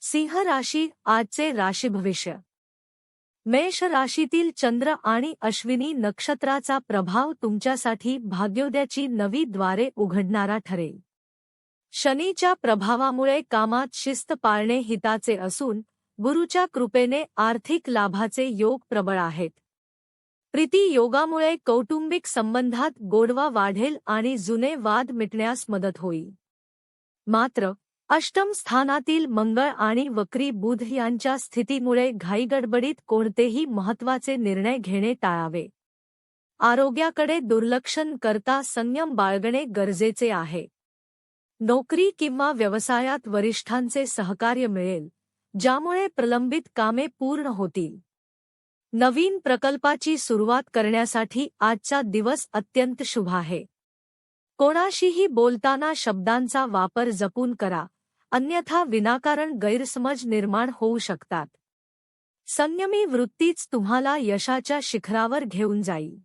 सिंह राशी आजचे राशी भविष्य। मेष राशीतील चंद्र आणि अश्विनी नक्षत्राचा प्रभाव तुमच्यासाठी भाग्योदयाची नवी द्वारे उघडणारा ठरेल। शनीच्या प्रभावामुळे कामात शिस्त पाळणे हिताचे असून गुरुच्या कृपेने आर्थिक लाभाचे योग प्रबळ आहेत। प्रीती योगामुळे कौटुंबिक संबंधात गोडवा वाढेल आणि जुने वाद मिटण्यास मदत होईल। मात्र अष्टम स्थानातील मंगळ आणि वक्री बुध यांच्या स्थितीमुळे घाईगडबडीत कोणतेही महत्त्वाचे निर्णय घेणे टाळावे। आरोग्याकडे दुर्लक्ष करता संयम बाळगणे गरजेचे आहे। नोकरी किंवा व्यवसायात वरिष्ठांचे सहकार्य मिळेल, ज्यामुळे प्रलंबित कामे पूर्ण होतील। नवीन प्रकल्पाची सुरुवात करण्यासाठी आजचा दिवस अत्यंत शुभ आहे। कोणाशीही बोलताना शब्दांचा वापर जपून करा, अन्यथा विनाकारण गैरसमज निर्माण होऊ शकतात। संयमी वृत्तीच तुम्हाला यशाच्या शिखरावर घेऊन जाईल।